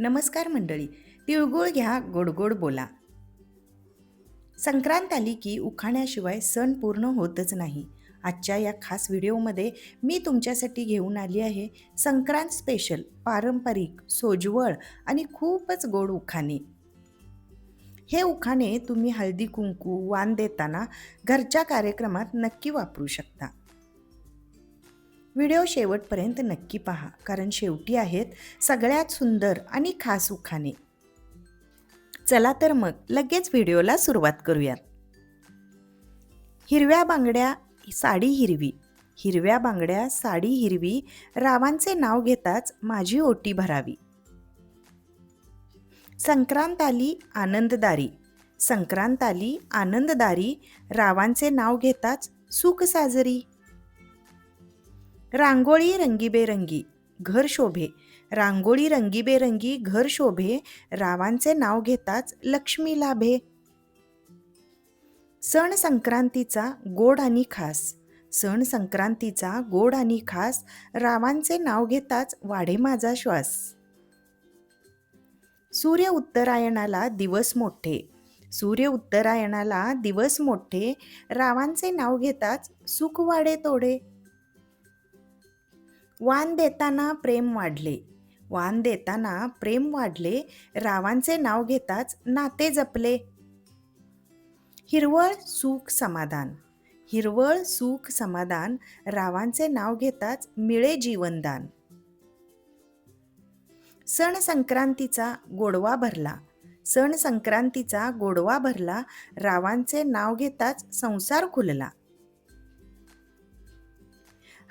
नमस्कार मंडळी. तिळगुळ घ्या, गोड बोला. संक्रांत आली की उखाण्याशिवाय सण पूर्ण होतच नाही. आजच्या या खास व्हिडिओमध्ये मी तुमच्यासाठी घेऊन आली आहे संक्रांत स्पेशल पारंपरिक, सोज्वळ आणि खूपच गोड उखाणे. हे उखाणे तुम्ही हळदी कुंकू, वाण देताना घरच्या कार्यक्रमात नक्की वापरू शकता. व्हिडिओ शेवटपर्यंत नक्की पहा, कारण शेवटी आहेत सगळ्यात सुंदर आणि खास उखाणे. चला तर मग लगेच व्हिडिओला सुरुवात करूयात. हिरव्या बांगड्या साडी हिरवी, हिरव्या बांगड्या साडी हिरवी, रावांचे नाव घेताच माझी ओटी भरावी. संक्रांत आली आनंददारी, संक्रांत आली आनंददारी, रावांचे नाव घेताच सुख साजरी. रांगोळी रंगीबेरंगी घर शोभे, रांगोळी रंगीबेरंगी घर शोभे, रावांचे नाव घेताच लक्ष्मी लाभे. सण संक्रांतीचा गोड आणि खास, सण संक्रांतीचा गोड आणि खास, रावांचे नाव घेताच वाढे माझा श्वास. सूर्य उत्तरायणाला दिवस मोठे, सूर्य उत्तरायणाला दिवस मोठे, रावांचे नाव घेताच सुख वाढे तोडे. वाण देताना प्रेम वाढले, वाण देताना प्रेम वाढले, रावांचे नाव घेताच नाते जपले. हिरवळ सुख समाधान, हिरवळ सुख समाधान, रावांचे नाव घेताच मिळे जीवनदान. सण संक्रांतीचा गोडवा भरला, सण संक्रांतीचा गोडवा भरला, रावांचे नाव घेताच संसार खुलला.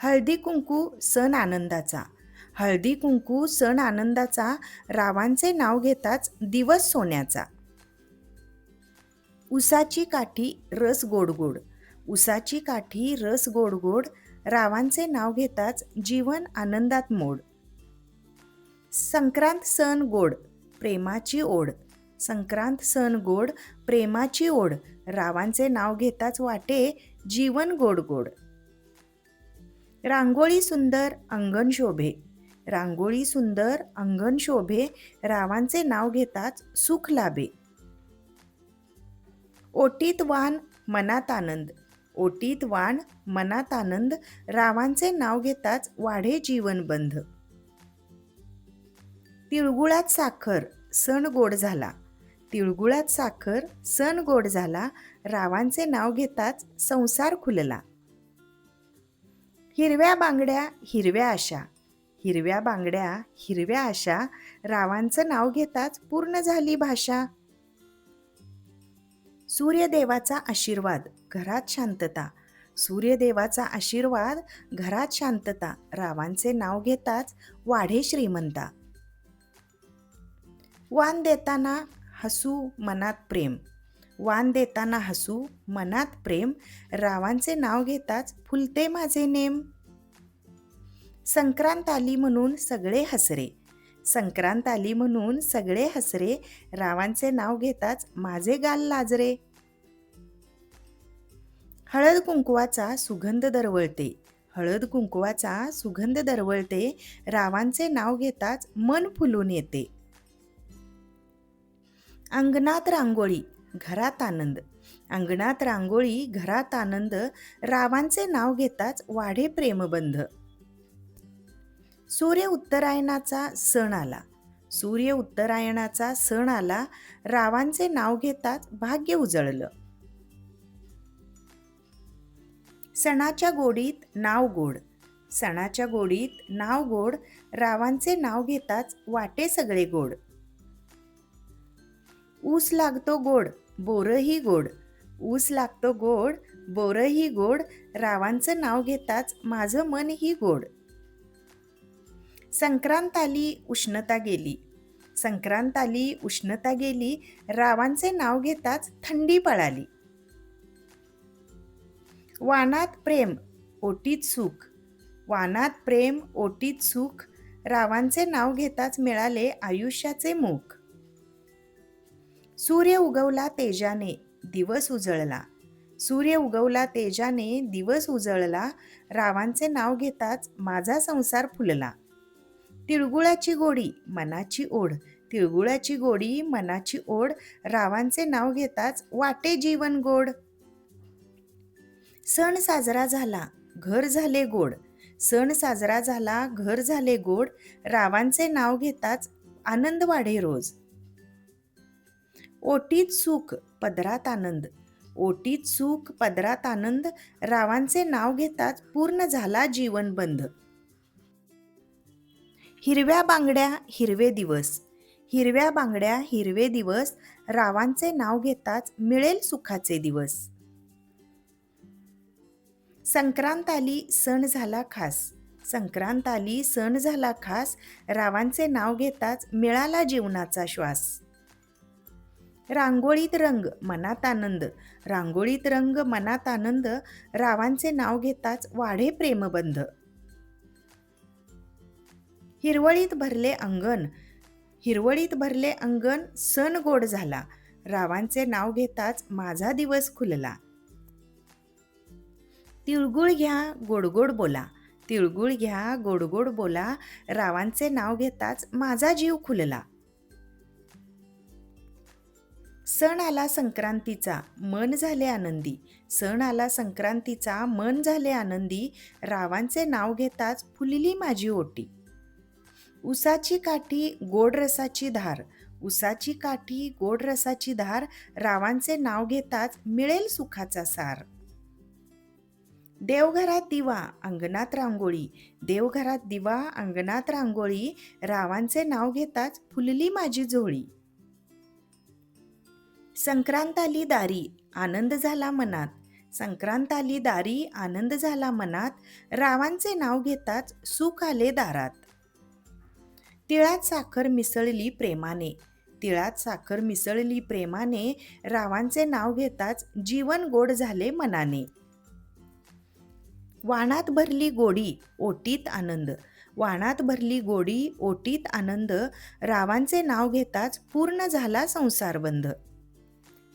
हळदी कुंकू सण आनंदाचा, हळदी कुंकू सण आनंदाचा, रावांचे नाव घेताच दिवस सोन्याचा. उसाची काठी रस गोड गोड, उसाची काठी रस गोड गोड, रावांचे नाव घेताच जीवन आनंदात मोड. संक्रांत सण गोड प्रेमाची ओढ, संक्रांत सण गोड प्रेमाची ओढ, रावांचे नाव घेताच वाटे जीवन गोड गोड. रांगोळी सुंदर अंगण शोभे, रांगोळी सुंदर अंगण शोभे, रावांचे नाव घेताच सुख लाभे. ओटीत वाण मनात आनंद, ओटीत वाण मनात आनंद, रावांचे नाव घेताच वाढे जीवनबंध. तिळगुळात साखर सण गोड झाला, तिळगुळात साखर सण गोड झाला, रावांचे नाव घेताच संसार खुलला. हिरव्या बांगड्या हिरव्या आशा, हिरव्या बांगड्या हिरव्या आशा, रावांचं नाव घेताच पूर्ण झाली भाषा. सूर्यदेवाचा आशीर्वाद घरात शांतता, सूर्यदेवाचा आशीर्वाद घरात शांतता, रावांचे नाव घेताच वाढे श्रीमंता. वाण देताना हसू मनात प्रेम, वाण देताना हसू मनात प्रेम, रावांचे नाव घेताच फुलते माझे नेम. संक्रांत आली म्हणून सगळे हसरे, संक्रांत आली म्हणून सगळे हसरे, रावांचे नाव घेताच माझे गाल लाजरे. हळद कुंकवाचा सुगंध दरवळते, हळद कुंकवाचा सुगंध दरवळते, रावांचे नाव घेताच मन फुलून येते. अंगणात रांगोळी घरात आनंद, अंगणात रांगोळी घरात आनंद, रावांचे नाव घेताच वाढे प्रेमबंध. सूर्य उत्तरायणाचा सण आला, सूर्य उत्तरायणाचा सण आला, रावांचे नाव घेताच भाग्य उजळलं. सणाच्या गोडीत नाव गोड, सणाच्या गोडीत नाव गोड, रावांचे नाव घेताच वाटे सगळे गोड. ऊस लागतो गोड बोरही गोड, ऊस लागतो गोड बोरही गोड, रावांचं नाव घेताच माझं मनही गोड. संक्रांत आली उष्णता गेली, संक्रांत आली उष्णता गेली, रावांचे नाव घेताच थंडी पळाली. वानात प्रेम ओटीत सुख, वानात प्रेम ओटीत सुख, रावांचे नाव घेताच मिळाले आयुष्याचे मुख. सूर्य उगवला तेजाने दिवस उजळला, सूर्य उगवला तेजाने दिवस उजळला, रावांचे नाव घेताच माझा संसार फुलला. तिळगुळाची गोडी मनाची ओढ, तिळगुळाची गोडी मनाची ओढ, रावांचे नाव घेताच वाटे जीवन गोड. सण साजरा झाला घर झाले गोड, सण साजरा झाला घर झाले गोड, रावांचे नाव घेताच आनंद वाढे रोज. ओटीत सुख पदरात आनंद, ओटीत सुख पदरात आनंद, रावांचे नाव घेताच पूर्ण झाला जीवन बंध. हिरव्या बांगड्या हिरवे दिवस, हिरव्या बांगड्या हिरवे दिवस, रावांचे नाव घेताच मिळेल सुखाचे दिवस. संक्रांत आली सण झाला खास, संक्रांत आली सण झाला खास, रावांचे नाव घेताच मिळाला जीवनाचा श्वास. रांगोळीत रंग मनात आनंद, रांगोळीत रंग मनात आनंद, रावांचे नाव घेताच वाढे प्रेमबंध. हिरवळीत भरले अंगण, हिरवळीत भरले अंगण, सण गोड झाला, रावांचे नाव घेताच माझा दिवस खुलला. तिळगुळ घ्या गोडगोड बोला, तिळगुळ घ्या गोडगोड बोला, रावांचे नाव घेताच माझा जीव खुलला. सण आला संक्रांतीचा मन झाले आनंदी, सण आला संक्रांतीचा मन झाले आनंदी, रावांचे नाव घेताच फुलली माझी ओटी. उसाची काठी गोड रसाची धार, उसाची काठी गोड रसाची धार, रावांचे नाव घेताच मिळेल सुखाचा सार. देवघरात दिवा अंगणात रांगोळी, देवघरात दिवा अंगणात रांगोळी, रावांचे नाव घेताच फुलली माझी झोळी. संक्रांत आली दारी आनंद झाला मनात, संक्रांत आली दारी आनंद झाला मनात, रावांचे नाव घेताच सुख आले दारात. तिळात साखर मिसळली प्रेमाने, तिळात साखर मिसळली प्रेमाने, रावांचे नाव घेताच जीवन गोड झाले मनाने. वाणात भरली गोडी ओटीत आनंद, वाणात भरली गोडी ओटीत आनंद, रावांचे नाव घेताच पूर्ण झाला संसार बंध.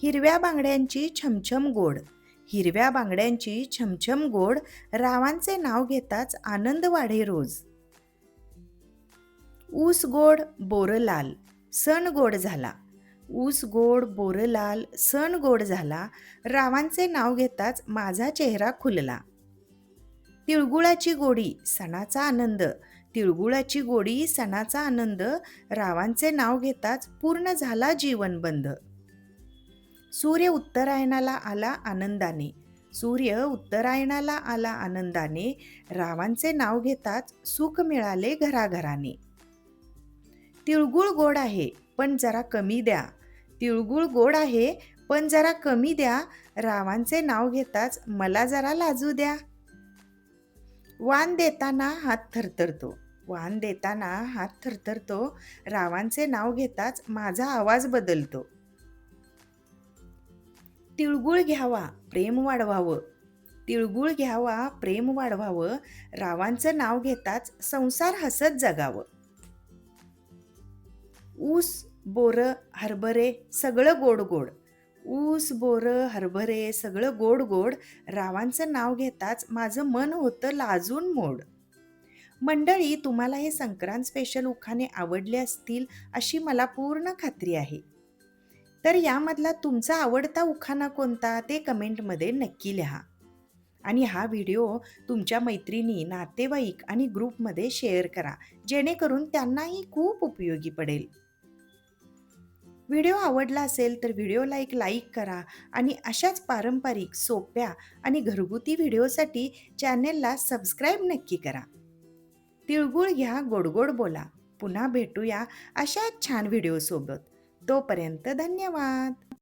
हिरव्या बांगड्यांची छमछम गोड, हिरव्या बांगड्यांची छमछम गोड, रावांचे नाव घेताच आनंद वाढे रोज. ऊस गोड बोर लाल सण गोड झाला, ऊस गोड बोर लाल सण गोड झाला, रावांचे नाव घेताच माझा चेहरा खुलला. तिळगुळाची गोडी सणाचा आनंद, तिळगुळाची गोडी सणाचा आनंद, रावांचे नाव घेताच पूर्ण झाला जीवन बंध. सूर्य उत्तरायणाला आला आनंदाने, सूर्य उत्तरायणाला आला आनंदाने, रावांचे नाव घेताच सुख मिळाले घराघराने. तिळगुळ गोड आहे पण जरा कमी द्या, तिळगुळ गोड आहे पण जरा कमी द्या, रावांचे नाव घेताच मला जरा लाजू द्या. वाण देताना हात थरथरतो, वाण देताना हात थरथरतो, रावांचे नाव घेताच माझा आवाज बदलतो. तिळगुळ घ्यावा प्रेम वाढवावं, तिळगुळ घ्यावा प्रेम वाढवावं, रावांचं नाव घेताच संसार हसत जगावं. ऊस बोर हरभरे सगळं गोड गोड, ऊस बोर हरभरे सगळं गोड गोड, रावांचं नाव घेताच माझं मन होतं लाजून मोड. मंडळी, तुम्हाला हे संक्रांत स्पेशल उखाणे आवडले असतील अशी मला पूर्ण खात्री आहे. तर यामधला तुमचा आवडता उखाणा कोणता ते कमेंटमध्ये नक्की लिहा. आणि हा व्हिडिओ तुमच्या मैत्रिणी, नातेवाईक आणि ग्रुपमध्ये शेअर करा, जेणेकरून त्यांनाही खूप उपयोगी पडेल. व्हिडिओ आवडला असेल तर व्हिडिओला एक लाईक करा आणि अशाच पारंपरिक, सोप्या आणि घरगुती व्हिडिओसाठी चॅनेलला सबस्क्राईब नक्की करा. तिळगुळ घ्या गोडगोड बोला. पुन्हा भेटूया अशाच छान व्हिडिओसोबत. तोपर्यंत धन्यवाद.